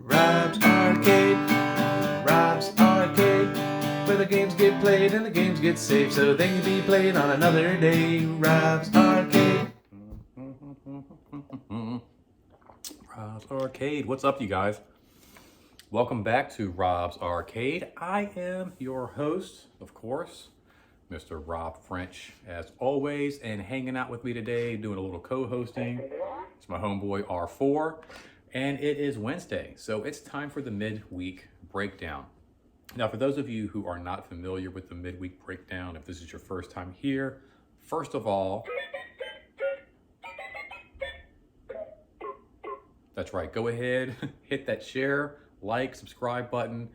Rob's Arcade, Rob's Arcade, where the games get played and the games get saved so they can be played on another day. Rob's Arcade. Rob's Arcade. What's up, you guys? Welcome back to Rob's Arcade. I am your host, of course, Mr. Rob French, as always, and hanging out with me today, doing a little co-hosting. It's my homeboy R4, and it is Wednesday, so it's time for the Midweek Breakdown. Now, for those of you who are not familiar with the Midweek Breakdown, if this is your first time here, first of all, that's right, go ahead, hit that share, like, subscribe button,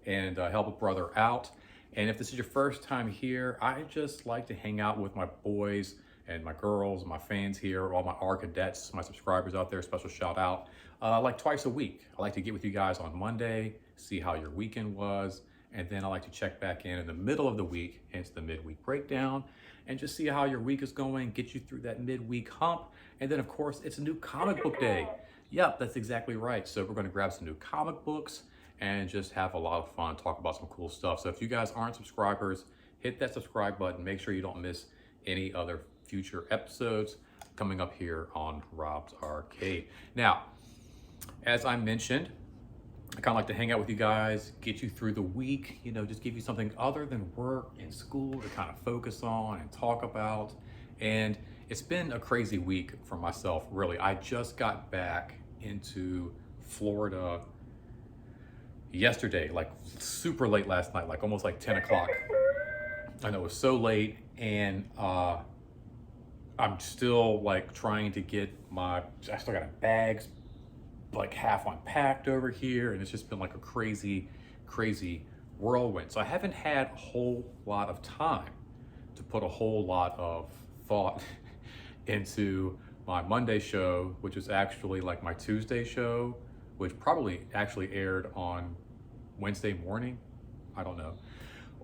and help a brother out. And if this is your first time here, I just like to hang out with my boys and my girls, my fans here, all my R cadets, my subscribers out there, special shout out, like twice a week. I like to get with you guys on Monday, see how your weekend was, and then I like to check back in the middle of the week, hence the Midweek Breakdown, and just see how your week is going, get you through that midweek hump. And then of course, it's a new comic book day. Yep, that's exactly right. So we're gonna grab some new comic books and just have a lot of fun, talk about some cool stuff. So if you guys aren't subscribers, hit that subscribe button. Make sure you don't miss any other future episodes coming up here on Rob's Arcade. Now, as I mentioned, I kind of like to hang out with you guys, get you through the week, you know, just give you something other than work and school to kind of focus on and talk about. And it's been a crazy week for myself, really. I just got back into Florida yesterday, like super late last night, like almost like 10 o'clock. I know it was so late, and I'm still like trying to get I still got bags like half unpacked over here, and it's just been like a crazy whirlwind. So I haven't had a whole lot of time to put a whole lot of thought into my Monday show, which is actually like my Tuesday show, which probably actually aired on Wednesday morning, I don't know,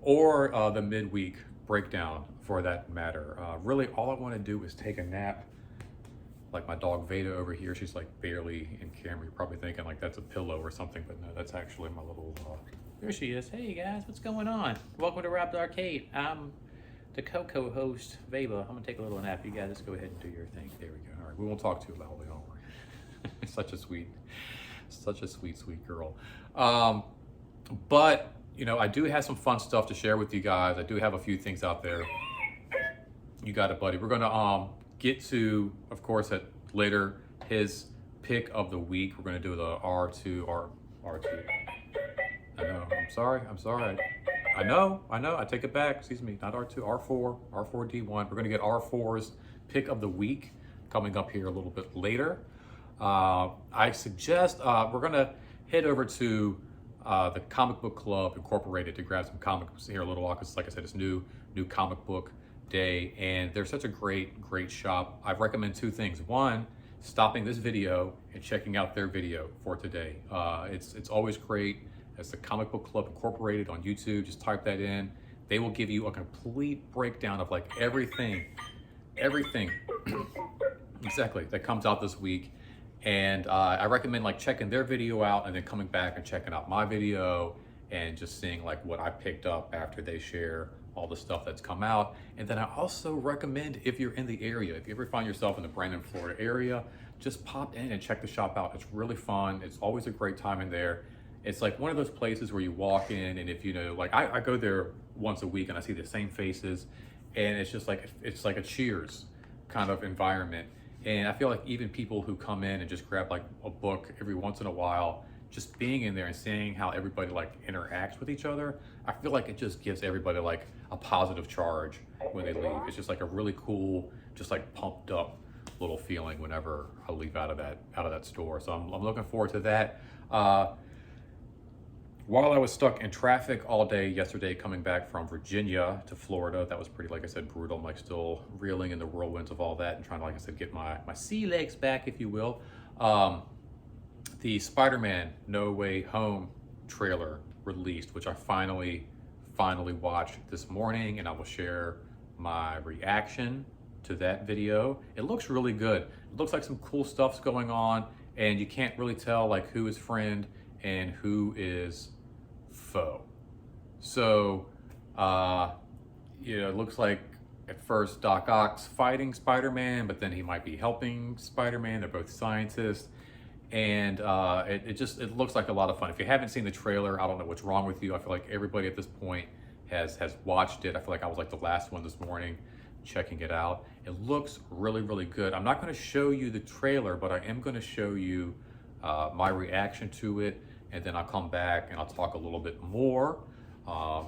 or the Midweek Breakdown for that matter. Really all I want to do is take a nap. Like my dog Veda over here, she's like barely in camera. You're probably thinking like that's a pillow or something, but no, that's actually my little, there she is. Hey guys, what's going on? Welcome to Rob's Arcade. I'm the co-host, Veda. I'm gonna take a little nap. You guys just go ahead and do your thing. There we go. All right, we won't talk too loudly, don't worry. Such a sweet girl. But, you know, I do have some fun stuff to share with you guys. I do have a few things out there. You got it, buddy. We're gonna get to, of course, at later, his pick of the week. We're gonna do the R2. I know, I'm sorry. I know, I take it back, excuse me, not R2, R4D1. We're gonna get R4's pick of the week coming up here a little bit later. I suggest we're gonna head over to the Comic Book Club Incorporated to grab some comic books here a little while, because like I said, it's new comic book day, and they're such a great shop. I recommend two things. One, stopping this video and checking out their video for today. It's always great. It's the Comic Book Club Incorporated on YouTube. Just type that in. They will give you a complete breakdown of like everything exactly that comes out this week. And I recommend like checking their video out and then coming back and checking out my video and just seeing like what I picked up after they share all the stuff that's come out. And then I also recommend, if you're in the area, if you ever find yourself in the Brandon, Florida area, just pop in and check the shop out. It's really fun. It's always a great time in there. It's like one of those places where you walk in, and if you know, like I go there once a week and I see the same faces, and it's just like, it's like a Cheers kind of environment. And I feel like even people who come in and just grab like a book every once in a while, just being in there and seeing how everybody like interacts with each other, I feel like it just gives everybody like a positive charge when they leave. It's just like a really cool, just like pumped up little feeling whenever I leave out of that store. So I'm looking forward to that. While I was stuck in traffic all day yesterday coming back from Virginia to Florida, that was pretty, like I said, brutal. I'm like still reeling in the whirlwinds of all that and trying to, like I said, get my sea legs back, if you will. The Spider-Man No Way Home trailer released, which I finally watched this morning, and I will share my reaction to that video. It looks really good. It looks like some cool stuff's going on, and you can't really tell like who is friend and who is foe. So, it looks like at first Doc Ock's fighting Spider-Man, but then he might be helping Spider-Man. They're both scientists. And it looks like a lot of fun. If you haven't seen the trailer, I don't know what's wrong with you. I feel like everybody at this point has watched it. I feel like I was like the last one this morning checking it out. It looks really, really good. I'm not going to show you the trailer, but I am going to show you my reaction to it, and then I'll come back and I'll talk a little bit more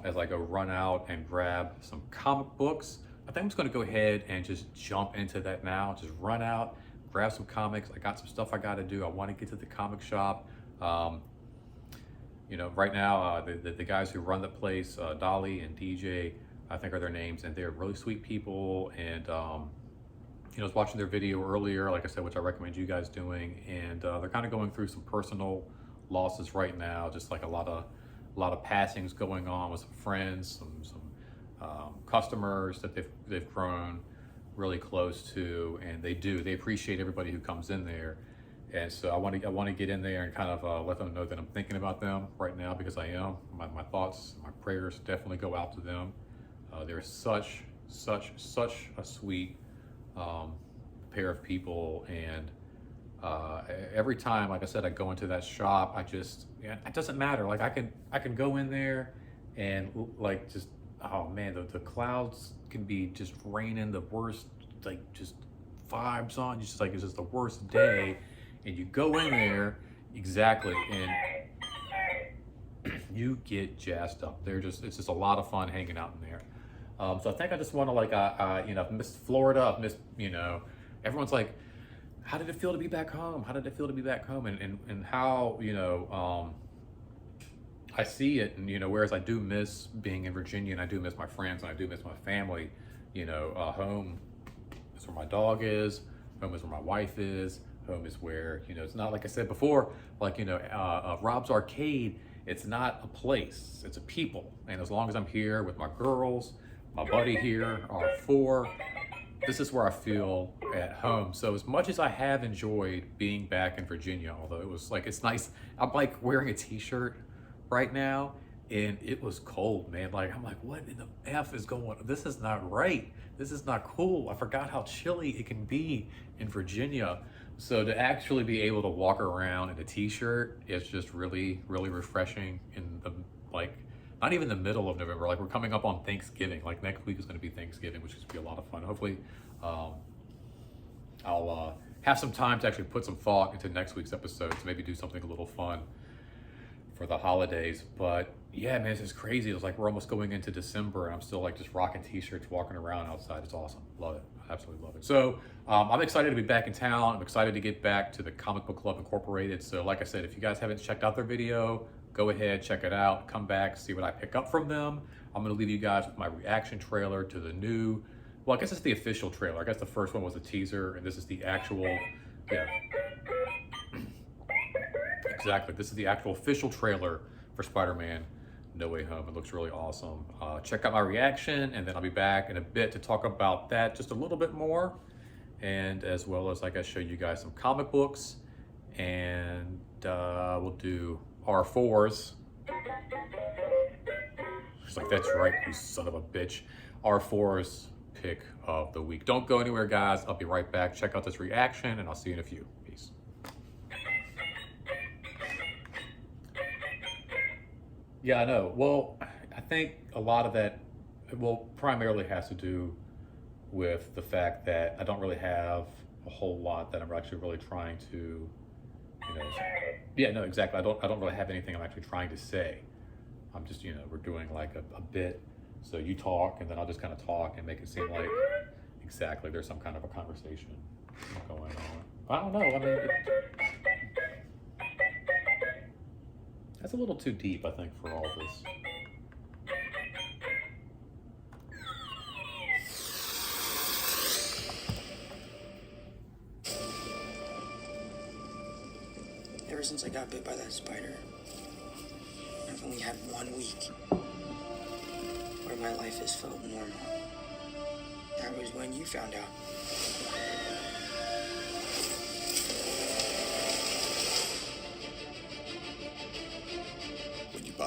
as I go run out and grab some comic books. I think I'm just going to go ahead and just jump into that now. Just run out, grab some comics. I got some stuff I got to do. I want to get to the comic shop. Right now, the guys who run the place, Dolly and DJ, I think are their names, and they're really sweet people. And I was watching their video earlier, like I said, which I recommend you guys doing. And they're kind of going through some personal losses right now, just like a lot of passings going on with some friends, some customers that they've grown really close to, and they appreciate everybody who comes in there. And so I want to get in there and kind of let them know that I'm thinking about them right now, because I am. My thoughts, my prayers definitely go out to them. They're such a sweet pair of people, and every time, like I said, I go into that shop, it doesn't matter. Like I can go in there and like just, oh man, the clouds can be just raining the worst, like just vibes on you. Just like it's just the worst day, and you go in there, exactly, and you get jazzed up. It's just a lot of fun hanging out in there. So I think I just want to I've missed Florida. I've missed, everyone's like, how did it feel to be back home? How did it feel to be back home? And how, I see it, and whereas I do miss being in Virginia, and I do miss my friends, and I do miss my family, home is where my dog is, home is where my wife is, home is where, it's not, like I said before, like, Rob's Arcade, it's not a place, it's a people. And as long as I'm here with my girls, my buddy here, our four, this is where I feel at home. So as much as I have enjoyed being back in Virginia, although it was like, it's nice, I'm like wearing a t-shirt right now, and it was cold, man. Like, I'm like, what in the F is going on? This is not right. This is not cool. I forgot how chilly it can be in Virginia. So to actually be able to walk around in a t-shirt is just really, really refreshing in the, like, not even the middle of November. Like, we're coming up on Thanksgiving. Like, next week is going to be Thanksgiving, which is going to be a lot of fun. Hopefully, I'll have some time to actually put some thought into next week's episode to maybe do something a little fun for the holidays. But yeah, man, it's just crazy. It's like we're almost going into December, and I'm still like just rocking t-shirts, walking around outside. It's awesome. Love it. Absolutely love it. So I'm excited to be back in town. I'm excited to get back to the Comic Book Club Incorporated. So like I said, if you guys haven't checked out their video, go ahead, check it out, come back, see what I pick up from them. I'm gonna leave you guys with my reaction trailer to the new, well, I guess it's the official trailer. I guess the first one was a teaser, and this is the actual, yeah. Exactly, this is the actual official trailer for Spider-Man No Way Home. It looks really awesome. Check out my reaction, and then I'll be back in a bit to talk about that just a little bit more, and as well as, like, I show you guys some comic books, and we'll do R4s. She's like, that's right, you son of a bitch. R4's pick of the week. Don't go anywhere, guys. I'll be right back. Check out this reaction, and I'll see you in a few. Peace. Yeah, I know. Well, I think a lot of that, well, primarily has to do with the fact that I don't really have a whole lot that I'm actually really trying to, yeah, no, exactly. I don't really have anything I'm actually trying to say. I'm just, we're doing like a bit. So you talk, and then I'll just kind of talk and make it seem like, exactly, there's some kind of a conversation going on. I don't know. I mean, that's a little too deep, I think, for all this. Ever since I got bit by that spider, I've only had 1 week where my life has felt normal. That was when you found out.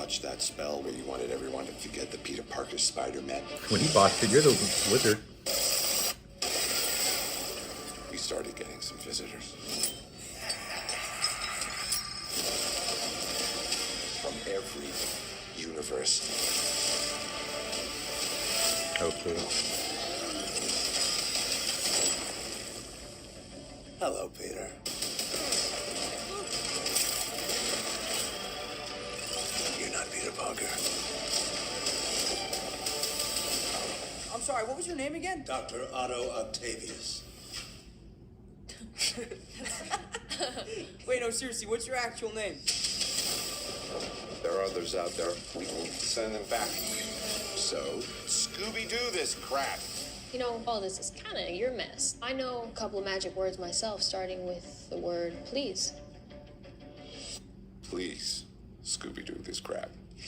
botched that spell where you wanted everyone to forget that Peter Parker's Spider-Man? When he botched it, you're the wizard. We started getting some visitors. From every universe. Oh, cool. Hello, Peter. You're not Peter Parker. I'm sorry, what was your name again? Dr. Otto Octavius. Wait, no, seriously, what's your actual name? There are others out there. We need to send them back. So, Scooby-Doo this crap. You know, all this is kind of your mess. I know a couple of magic words myself, starting with the word please. Please, Scooby-Doo this crap. You're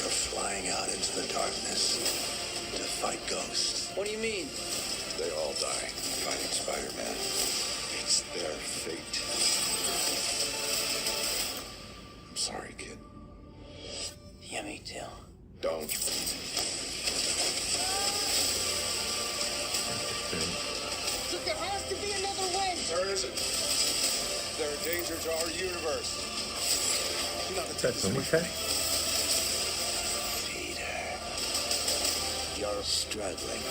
flying out into the darkness to fight ghosts. What do you mean? They all die fighting Spider-Man. It's their fate. I'm sorry, kid. Yeah, me too. Don't. Look, there has to be another way. There isn't. They're a danger to our universe. That's okay. Peter, you're struggling.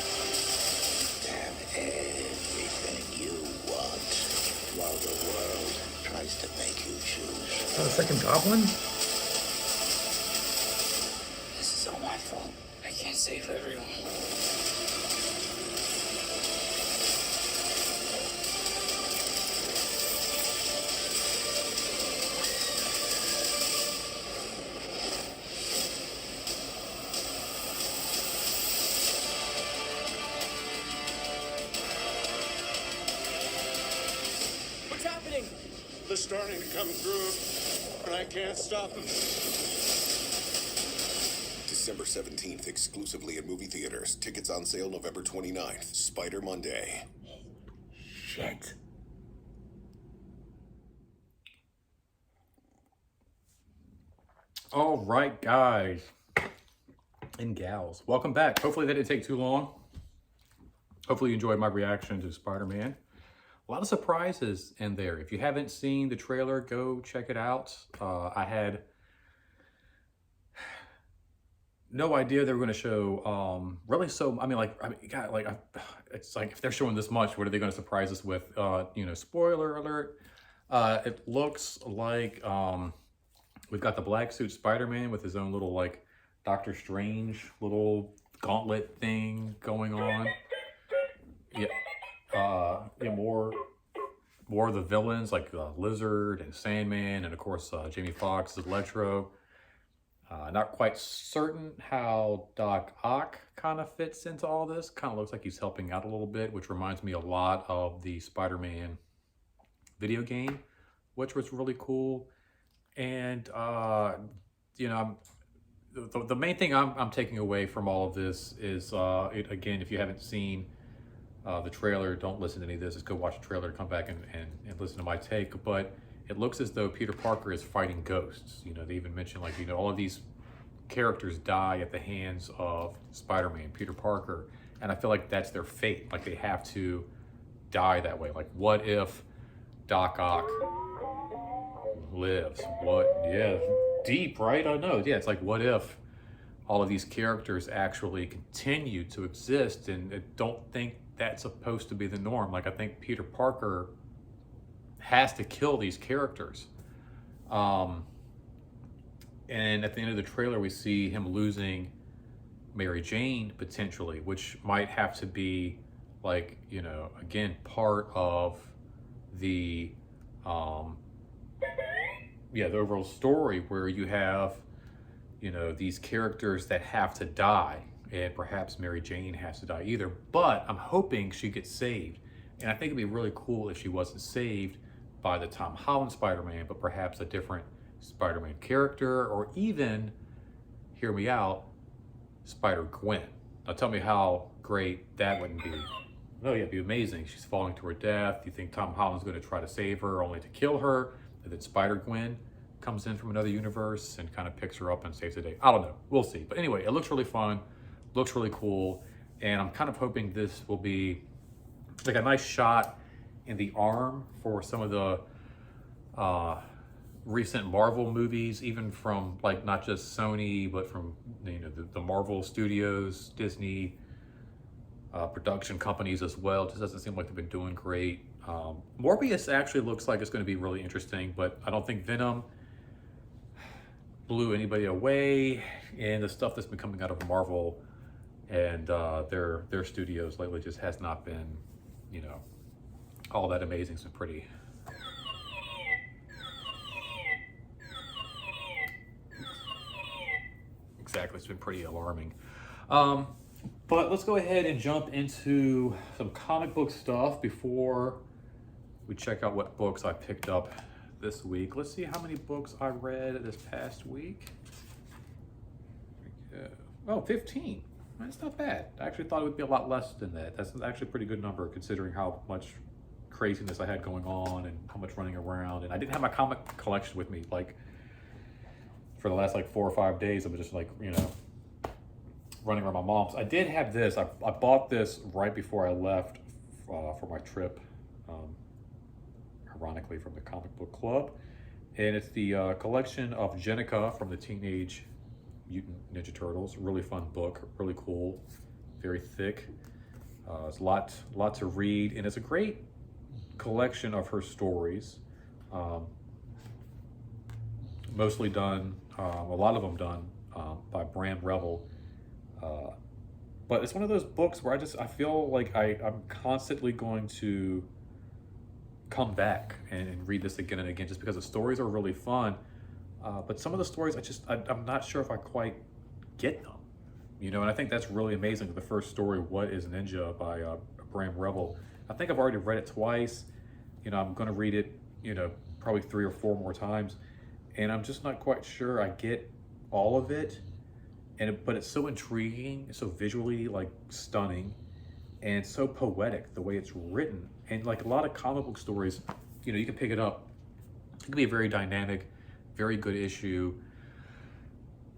Damn everything you want while the world tries to make you choose. Oh, the second goblin? This is all my fault. I can't save everyone. What's happening? They're starting to come through, and I can't stop them. December 17th, exclusively at movie theaters. Tickets on sale November 29th. Spider Monday. Shit. All right, guys and gals, welcome back. Hopefully that didn't take too long. Hopefully you enjoyed my reaction to Spider-Man. A lot of surprises in there. If you haven't seen the trailer, go check it out. I had no idea they were going to show really so. I mean, God, it's like if they're showing this much, what are they going to surprise us with? You know, spoiler alert. It looks like we've got the black suit Spider-Man with his own little like Doctor Strange little gauntlet thing going on. Yeah. Yeah, more of the villains like Lizard and Sandman, and of course Jamie Foxx as Electro. Not quite certain how Doc Ock kind of fits into all this. Kind of looks like he's helping out a little bit, which reminds me a lot of the Spider-Man video game, which was really cool. And you know, the main thing I'm taking away from all of this is again, if you haven't seen the trailer, don't listen to any of this. Just go watch the trailer, come back and listen to my take. But it looks as though Peter Parker is fighting ghosts. You know, they even mentioned like, you know, all of these characters die at the hands of Spider-Man, Peter Parker. And I feel like that's their fate. Like they have to die that way. Like what if Doc Ock lives? Yeah, deep, right? I know. Yeah, it's like what if all of these characters actually continue to exist, and I don't think that's supposed to be the norm. Like I think Peter Parker has to kill these characters. And at the end of the trailer, we see him losing Mary Jane potentially, which might have to be like, you know, again, part of the the overall story where you have, you know, these characters that have to die, and perhaps Mary Jane has to die either, but I'm hoping she gets saved. And I think it'd be really cool if she wasn't saved by the Tom Holland Spider-Man, but perhaps a different Spider-Man character, or even, hear me out, Spider-Gwen. Now tell me how great that wouldn't be. No, yeah, it'd be amazing. She's falling to her death. You think Tom Holland's going to try to save her, only to kill her. And then Spider-Gwen comes in from another universe and kind of picks her up and saves the day. I don't know. We'll see. But anyway, it looks really fun. Looks really cool. And I'm kind of hoping this will be like a nice shot in the arm for some of the recent Marvel movies, even from like not just Sony, but from the Marvel Studios, Disney production companies as well. It just doesn't seem like they've been doing great. Morbius actually looks like it's going to be really interesting, but I don't think Venom blew anybody away. And the stuff that's been coming out of Marvel and their studios lately just has not been, all that amazing. It's been pretty. Exactly, it's been pretty alarming. But let's go ahead and jump into some comic book stuff before we check out what books I picked up this week. Let's see how many books I read this past week. Oh, 15. That's not bad. I actually thought it would be a lot less than that. That's actually a pretty good number considering how much craziness I had going on and how much running around. And I didn't have my comic collection with me like for the last 4 or 5 days. I was just running around my mom's. I did have this. I bought this right before I left for my trip, ironically from the comic book club. And it's the collection of Jennika from the Teenage Mutant Ninja Turtles. Really fun book, really cool, very thick. It's a lot to read, and it's a great collection of her stories. Mostly done, a lot of them done by Bram Revel. But it's one of those books where I feel like I'm constantly going to come back and read this again and again, just because the stories are really fun. But some of the stories, I'm not sure if I quite get them, and I think that's really amazing. The first story, What is Ninja by Bram Revel, I think I've already read it twice. I'm going to read it, probably 3 or 4 more times. And I'm just not quite sure I get all of it. But it's so intriguing, so visually stunning, and so poetic the way it's written. And like a lot of comic book stories, you can pick it up. It can be a very dynamic, very good issue.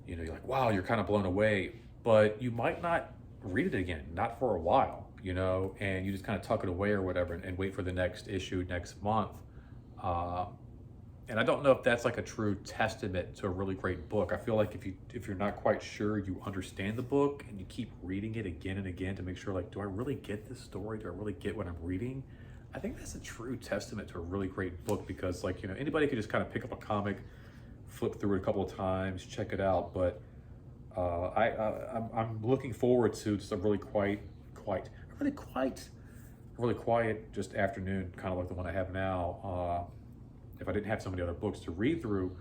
You're like, wow, you're kind of blown away, but you might not read it again, not for a while, and you just kind of tuck it away or whatever and wait for the next issue next month. And I don't know if that's like a true testament to a really great book. I feel like if you're not quite sure you understand the book and you keep reading it again and again to make sure do I really get this story? Do I really get what I'm reading? I think that's a true testament to a really great book, because anybody could just kind of pick up a comic, flip through it a couple of times, check it out. But I'm looking forward to just a really quiet just afternoon, kind of like the one I have now. If I didn't have so many other books to read through,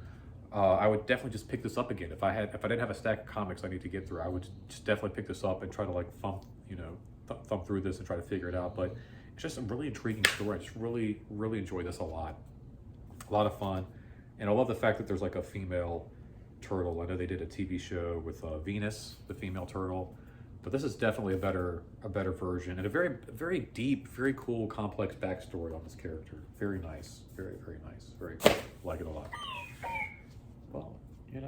I would definitely just pick this up again. If I didn't have a stack of comics I need to get through, I would just definitely pick this up and try to thumb through this and try to figure it out. But it's just a really intriguing story. I just really enjoy this a lot of fun. And I love the fact that there's a female turtle. I know they did a TV show with Venus, the female turtle, but this is definitely a better version, and a very, very deep, very cool, complex backstory on this character. Very nice, very, very nice, very cool. Like it a lot. Well, you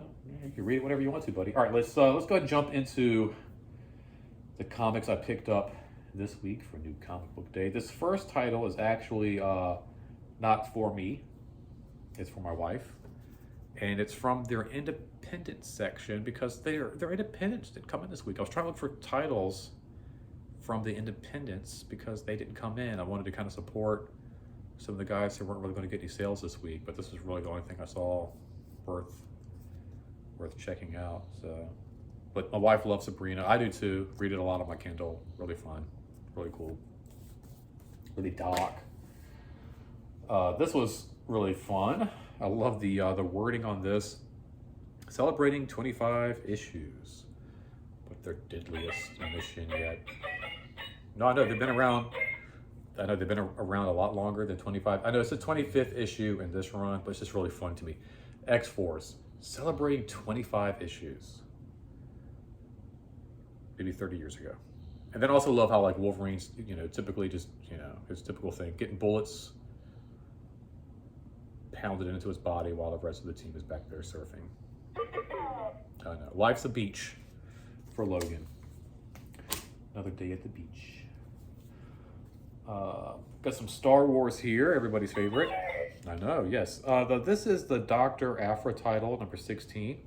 can read it whenever you want to, buddy. All right, let's go ahead and jump into the comics I picked up this week for New Comic Book Day. This first title is actually not for me. It's for my wife, and it's from their independent section, because their independents didn't come in this week. I was trying to look for titles from the independents because they didn't come in. I wanted to kind of support some of the guys who weren't really going to get any sales this week, but this is really the only thing I saw worth checking out. So, but my wife loves Sabrina. I do too. Read it a lot on my Kindle. Really fun, really cool, really dark. This was really fun. I love the wording on this. Celebrating 25 issues, but their deadliest mission yet. No, I know they've been around. I know they've been around a lot longer than 25. I know it's the 25th issue in this run, but it's just really fun to me. X-Force, celebrating 25 issues. Maybe 30 years ago. And then also love how like Wolverine's, typically just, his typical thing, getting bullets pounded into his body while the rest of the team is back there surfing. I know. Life's a beach for Logan. Another day at the beach. Got some Star Wars here, everybody's favorite. I know, yes. This is the Dr. Aphra title, number 16.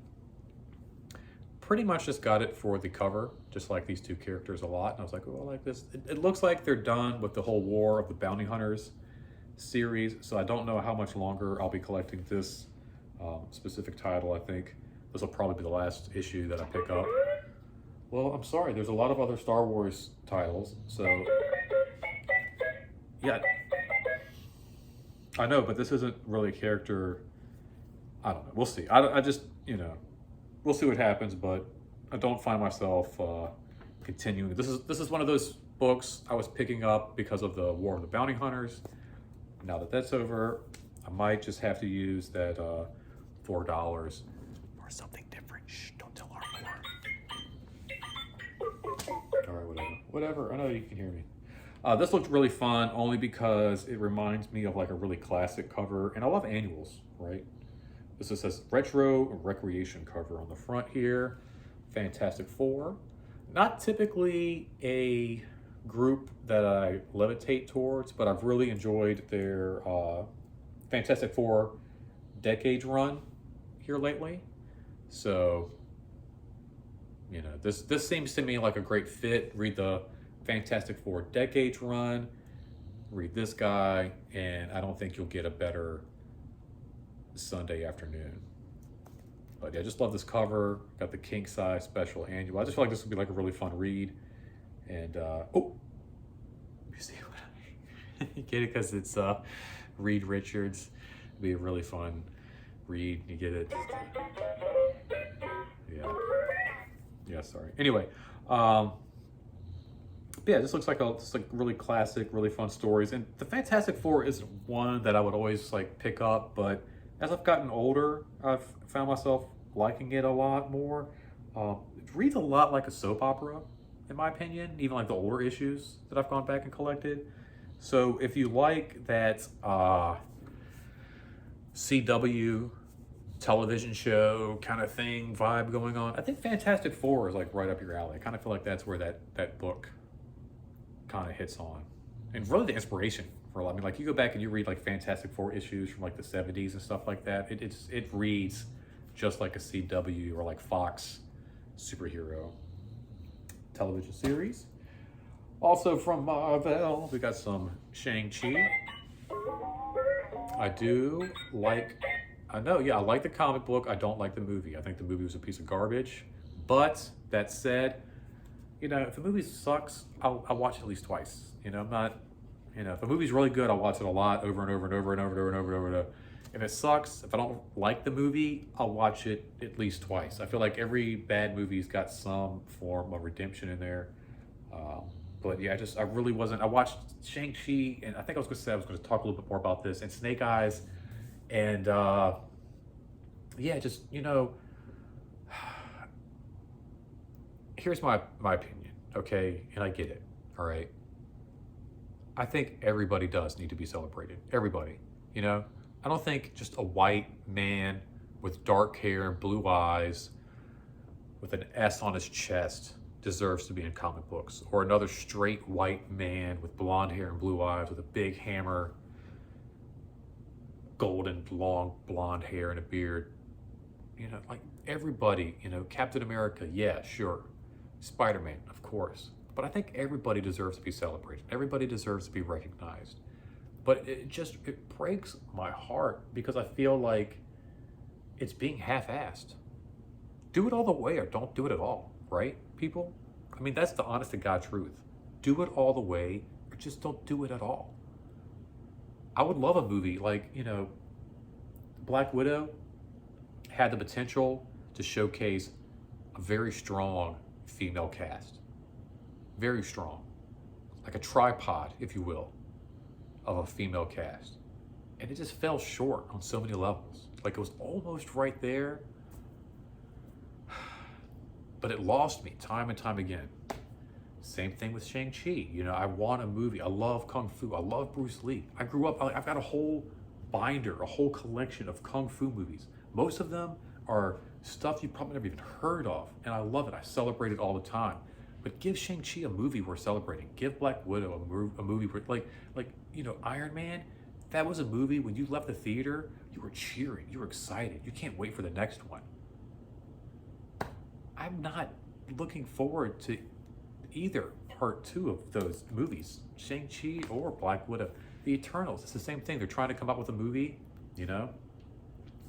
Pretty much just got it for the cover, just like these two characters a lot. And I was like, oh, I like this. It looks like they're done with the whole War of the Bounty Hunters series, so I don't know how much longer I'll be collecting this specific title. I think this will probably be the last issue that I pick up. Well, I'm sorry, there's a lot of other Star Wars titles, so yeah. I know, but this isn't really a character. I don't know. We'll see. I just, we'll see what happens, but I don't find myself continuing. This is one of those books I was picking up because of the War of the Bounty Hunters. Now that that's over, I might just have to use that $4 for something different. Shh, don't tell Art more. All right, whatever. I know you can hear me. This looked really fun only because it reminds me of like a really classic cover, and I love annuals, right? This just says retro recreation cover on the front here. Fantastic Four. Not typically a group that I levitate towards, but I've really enjoyed their Fantastic Four Decades run here lately. So, this seems to me like a great fit. Read the Fantastic Four Decades run, read this guy, and I don't think you'll get a better Sunday afternoon. But yeah, I just love this cover. Got the king size special annual. I just feel like this would be like a really fun read. And you see what you get it because it's Reed Richards. It'd be a really fun read. You get it. Yeah, sorry. Anyway, yeah, this looks like just like really classic, really fun stories. And the Fantastic Four is one that I would always like pick up, but as I've gotten older, I've found myself liking it a lot more. It reads a lot like a soap opera, in my opinion, even like the older issues that I've gone back and collected. So if you like that CW television show kind of thing vibe going on, I think Fantastic Four is like right up your alley. I kind of feel like that's where that book kind of hits on, and really the inspiration for a lot. I mean, like you go back and you read like Fantastic Four issues from like the 70s and stuff like that. It reads just like a CW or like Fox superhero television series. Also from Marvel, we got some Shang-Chi. I like the comic book. I don't like the movie. I think the movie was a piece of garbage. But that said, if a movie sucks, I'll watch it at least twice. I'm not, if a movie's really good, I'll watch it a lot over and over and over and over and over and over. If it sucks, if I don't like the movie, I'll watch it at least twice. I feel like every bad movie's got some form of redemption in there. But yeah, I watched Shang-Chi, and I think I was going to talk a little bit more about this, and Snake Eyes, and here's my opinion, okay? And I get it, all right? I think everybody does need to be celebrated. Everybody, I don't think just a white man with dark hair and blue eyes with an S on his chest deserves to be in comic books, or another straight white man with blonde hair and blue eyes with a big hammer, golden long blonde hair and a beard. Like everybody, Captain America, yeah, sure. Spider-Man, of course. But I think everybody deserves to be celebrated. Everybody deserves to be recognized. But it breaks my heart because I feel like it's being half-assed. Do it all the way or don't do it at all, right, people? I mean, that's the honest to God truth. Do it all the way or just don't do it at all. I would love a movie like, Black Widow had the potential to showcase a very strong female cast. Very strong. Like a tripod, if you will, of a female cast. And it just fell short on so many levels. Like it was almost right there, but it lost me time and time again. Same thing with Shang-Chi. You know, I want a movie. I love Kung Fu. I love Bruce Lee. I grew up, I've got a whole binder, a whole collection of Kung Fu movies. Most of them are stuff you probably never even heard of. And I love it. I celebrate it all the time. But give Shang-Chi a movie worth celebrating. Give Black Widow a movie worth, like, you know, Iron Man. That was a movie, when you left the theater, you were cheering. You were excited. You can't wait for the next one. I'm not looking forward to either part 2 of those movies, Shang-Chi or Black Widow. The Eternals, it's the same thing. They're trying to come up with a movie, you know,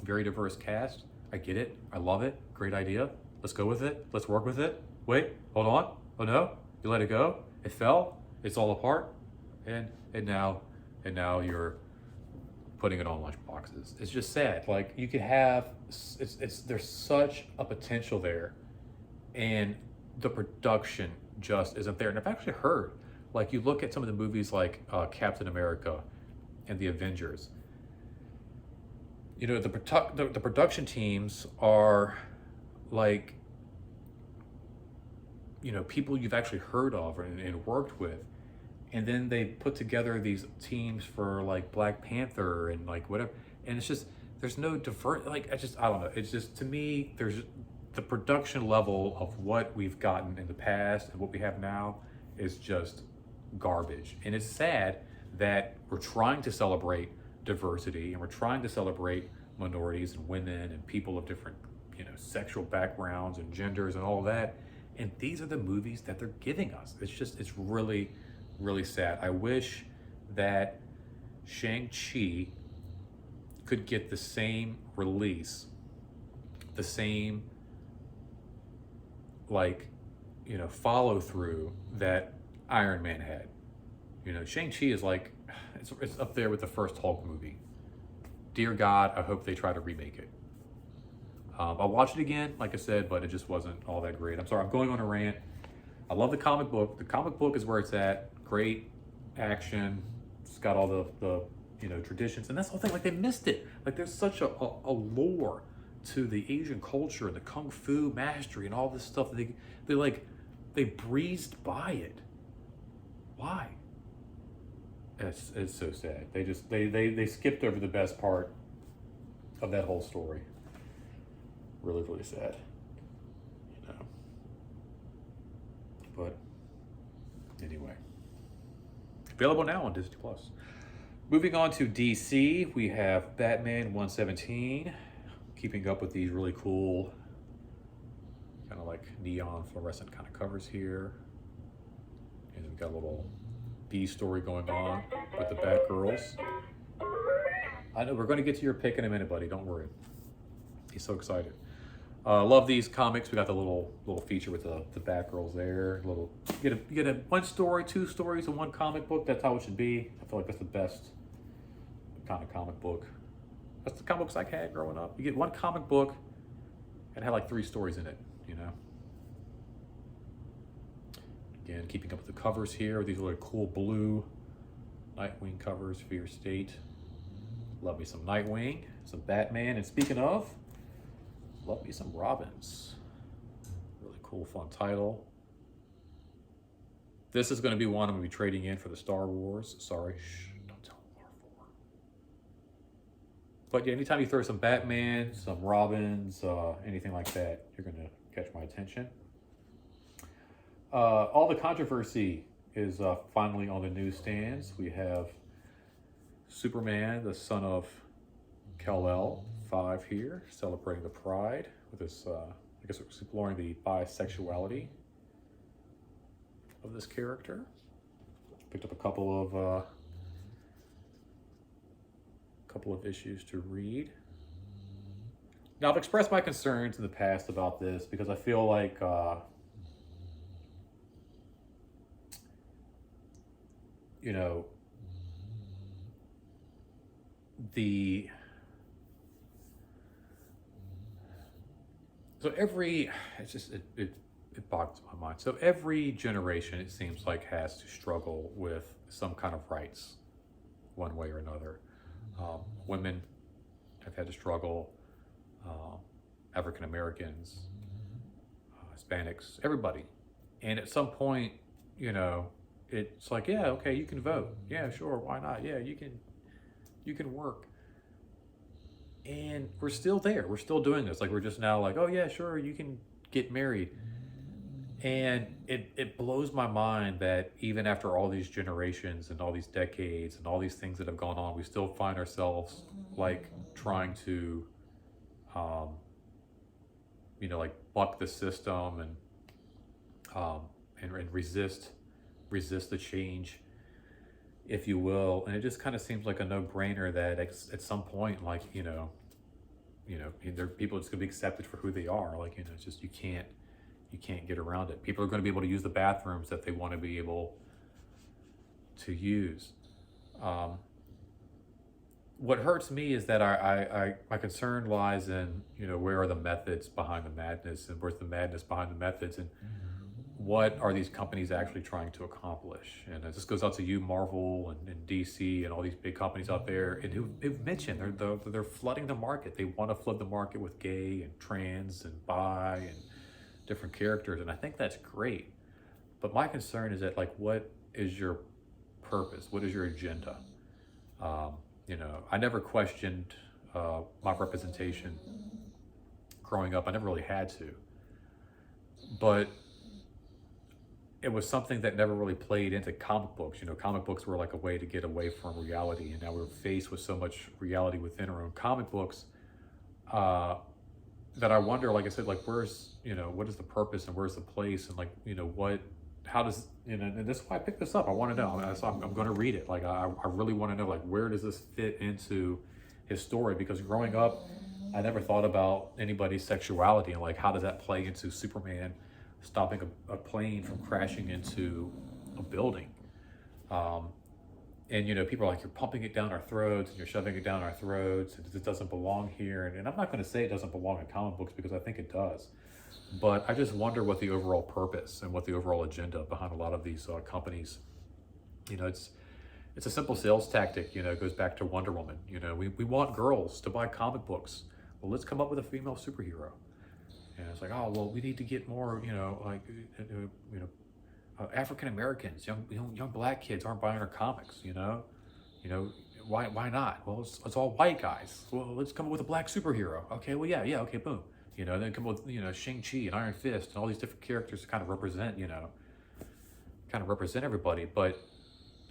very diverse cast. I get it. I love it. Great idea. Let's go with it. Let's work with it. Wait, hold on. Oh no, you let it go. It fell. It's all apart. And now you're putting it on lunch boxes. It's just sad. Like, you could have, there's such a potential there, and the production just isn't there. And I've actually heard, like, you look at some of the movies like Captain America and the Avengers, you know, the production teams are like, you know, people you've actually heard of and worked with. And then they put together these teams for like Black Panther and like whatever. And it's just, there's no like, I don't know. It's just, to me, there's the production level of what we've gotten in the past and what we have now is just garbage. And it's sad that we're trying to celebrate diversity and we're trying to celebrate minorities and women and people of different, you know, sexual backgrounds and genders and all of that. And these are the movies that they're giving us. It's just, it's really, really sad. I wish that Shang-Chi could get the same release, the same, like, you know, follow through that Iron Man had. You know, Shang-Chi is like, it's up there with the first Hulk movie. Dear God, I hope they try to remake it. I'll watch it again, like I said, but it just wasn't all that great. I'm sorry, I'm going on a rant. I love the comic book. The comic book is where it's at. Great action. It's got all the you know, traditions. And that's the whole thing. Like, they missed it. Like, there's such a lore to the Asian culture and the Kung Fu mastery and all this stuff. They breezed by it. Why? It's so sad. They skipped over the best part of that whole story. Really, really sad. You know. But anyway. Available now on Disney Plus. Moving on to DC, we have Batman 117. Keeping up with these really cool, kind of like neon fluorescent kind of covers here. And we've got a little B story going on with the Batgirls. I know, we're going to get to your pick in a minute, buddy. Don't worry. He's so excited. Love these comics. We got the little feature with the Batgirls there. You get a one story, 2 stories, and 1 comic book. That's how it should be. I feel like that's the best kind of comic book. That's the comic books I had growing up. You get 1 comic book and had like 3 stories in it, you know? Again, keeping up with the covers here. These really cool blue Nightwing covers for your state. Love me some Nightwing, some Batman, and speaking of, love me some Robins. Really cool, fun title. This is going to be one I'm going to be trading in for the Star Wars. Sorry, shh, don't tell them R4. But yeah, anytime you throw some Batman, some Robins, anything like that, you're going to catch my attention. All the controversy is finally on the newsstands. We have Superman, the son of Kal-El, 5 here, celebrating the Pride with this, I guess exploring the bisexuality of this character. Picked up a couple of issues to read. Now, I've expressed my concerns in the past about this because I feel like you know, it boggles my mind. So every generation, it seems like, has to struggle with some kind of rights, one way or another. Women have had to struggle, African Americans, Hispanics, everybody. And at some point, you know, it's like, yeah, okay, you can vote. Yeah, sure, why not? Yeah, you can work. And we're still there. We're still doing this. Like, we're just now like, oh yeah, sure, you can get married. And it blows my mind that even after all these generations and all these decades and all these things that have gone on, we still find ourselves like trying to, you know, like buck the system and resist the change, if you will. And it just kind of seems like a no-brainer that at some point, like, you know, there are people just gonna be accepted for who they are. Like, you know, it's just you can't get around it. People are going to be able to use the bathrooms that they want to be able to use. What hurts me is that my concern lies in, you know, where are the methods behind the madness, and where's the madness behind the methods, and what are these companies actually trying to accomplish? And this goes out to you, Marvel and DC and all these big companies out there, and who've mentioned they're flooding the market. They want to flood the market with gay and trans and bi and different characters, and I think that's great. But my concern is that, like, what is your purpose? What is your agenda? You know, I never questioned my representation growing up. I never really had to, but it was something that never really played into comic books. You know, comic books were like a way to get away from reality, and now we're faced with so much reality within our own comic books that I wonder, like I said, like, where's, you know, what is the purpose and where's the place, and, like, you know, how does, you know, and this is why I picked this up. I want to know. So I'm going to read it. Like, I really want to know, like, where does this fit into his story? Because growing up, I never thought about anybody's sexuality, and, like, how does that play into Superman stopping a plane from crashing into a building? And, you know, people are like, you're pumping it down our throats and you're shoving it down our throats, and it doesn't belong here. And I'm not going to say it doesn't belong in comic books, because I think it does. But I just wonder what the overall purpose and what the overall agenda behind a lot of these companies. You know, it's a simple sales tactic. You know, it goes back to Wonder Woman. You know, we want girls to buy comic books. Well, let's come up with a female superhero. And it's like, oh, well, we need to get more, you know, like, you know, African Americans, young black kids aren't buying our comics. You know, why not? Well, it's all white guys. Well, let's come up with a black superhero. Okay, well, yeah, okay, boom. You know, then come up with, you know, Shang-Chi and Iron Fist and all these different characters to kind of represent, everybody. But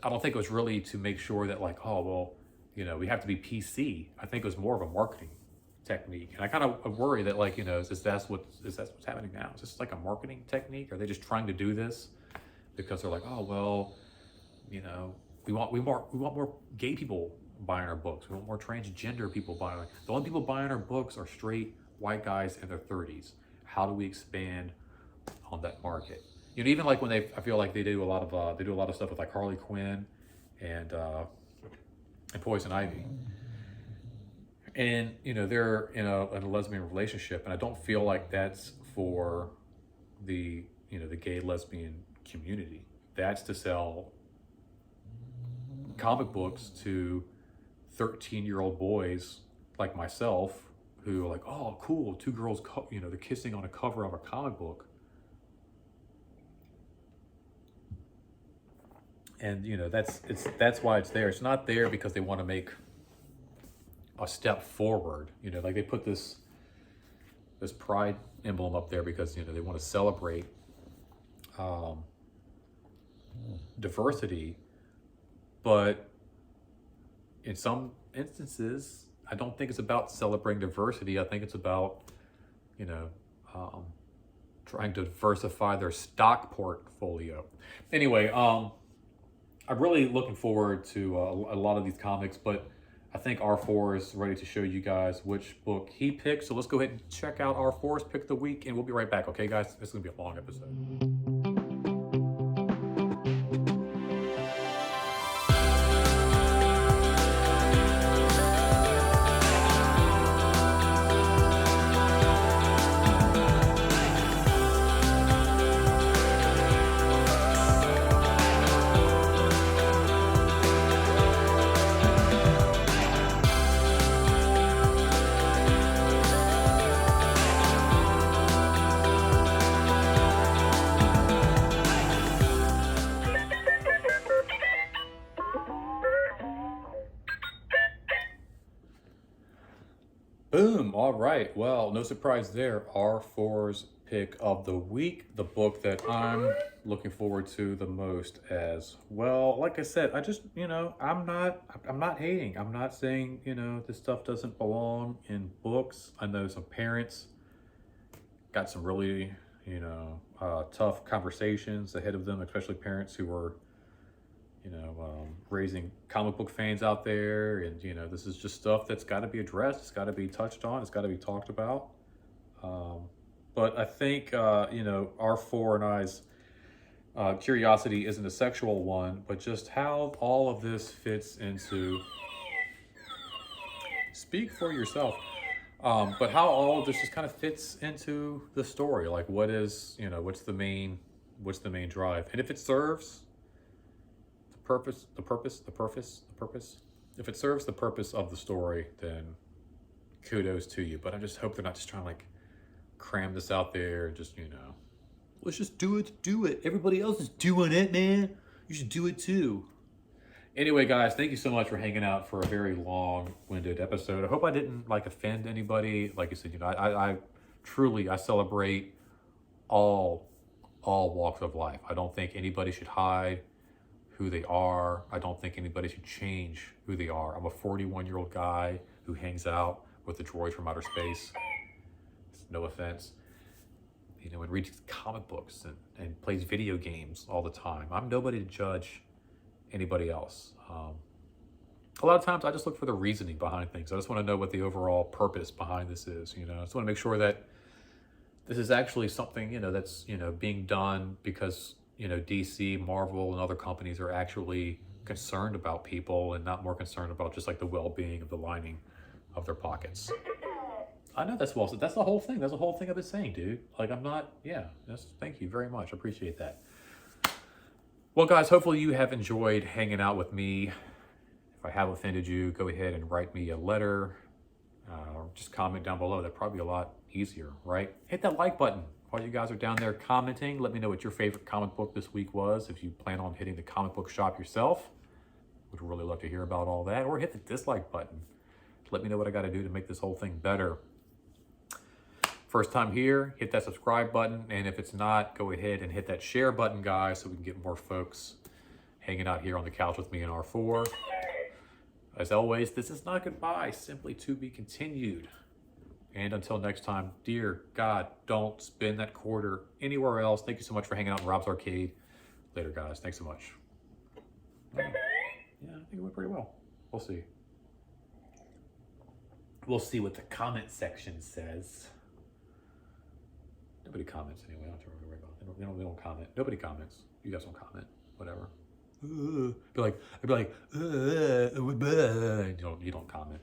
I don't think it was really to make sure that, like, oh, well, you know, we have to be PC. I think it was more of a marketing technique. And I kind of worry that, like, you know, is that what's happening now? Is this like a marketing technique? Are they just trying to do this because they're like, oh, well, you know, we want more gay people buying our books. We want more transgender people buying. The only people buying our books are straight white guys in their 30s. How do we expand on that market? You know, even like when I feel like they do a lot of stuff with, like, Harley Quinn and Poison Ivy. And, you know, they're in a lesbian relationship, and I don't feel like that's for the, you know, the gay lesbian community. That's to sell comic books to 13-year-old boys like myself, who are like, oh, cool, two girls, you know, they're kissing on a cover of a comic book. And, you know, that's why it's there. It's not there because they want to make a step forward. You know, like, they put this pride emblem up there because, you know, they want to celebrate diversity. But in some instances, I don't think it's about celebrating diversity. I think it's about, you know, trying to diversify their stock portfolio. Anyway, I'm really looking forward to a lot of these comics, but I think R4 is ready to show you guys which book he picked. So let's go ahead and check out R4's Pick of the Week, and we'll be right back. Okay, guys? This is going to be a long episode. Boom. All right. Well, no surprise there. R4's pick of the week, the book that I'm looking forward to the most as well. Like I said, I just, I'm not hating. I'm not saying, this stuff doesn't belong in books. I know some parents got some really, tough conversations ahead of them, especially parents who were raising comic book fans out there. And, this is just stuff that's got to be addressed. It's got to be touched on. It's got to be talked about. But I think, R4 and I's curiosity isn't a sexual one, but just how all of this fits into, speak for yourself. But how all of this just kind of fits into the story. Like what is, what's the main drive? And if it serves the purpose. If it serves the purpose of the story, then kudos to you. But I just hope they're not just trying to like cram this out there and just, let's just do it. Everybody else is doing it, man. You should do it too. Anyway, guys, thank you so much for hanging out for a very long-winded episode. I hope I didn't like offend anybody. Like I said, I truly celebrate all walks of life. I don't think anybody should hide who they are. I don't think anybody should change who they are. I'm a 41-year-old guy who hangs out with the droids from outer space. No offense. And reads comic books and plays video games all the time. I'm nobody to judge anybody else. A lot of times I just look for the reasoning behind things. I just want to know what the overall purpose behind this is. I just want to make sure that this is actually something, that's, being done because DC, Marvel, and other companies are actually concerned about people and not more concerned about just like the well-being of the lining of their pockets. I know that's well said. That's the whole thing. That's the whole thing I've been saying, dude. Like thank you very much. I appreciate that. Well, guys, hopefully you have enjoyed hanging out with me. If I have offended you, go ahead and write me a letter or just comment down below. That'd probably be a lot easier, right? Hit that like button. While you guys are down there commenting, let me know what your favorite comic book this week was. If you plan on hitting the comic book shop yourself, would really love to hear about all that. Or hit the dislike button. Let me know what I got to do to make this whole thing better. First time here, hit that subscribe button. And if it's not, go ahead and hit that share button, guys, so we can get more folks hanging out here on the couch with me in R4. As always, this is not goodbye, simply to be continued. And until next time, dear God, don't spend that quarter anywhere else. Thank you so much for hanging out in Rob's Arcade. Later, guys. Thanks so much. Yeah, I think it went pretty well. We'll see. We'll see what the comment section says. Nobody comments anyway. I don't have to worry about it. They don't comment. Nobody comments. You guys don't comment. Whatever. I'd be like, you don't comment.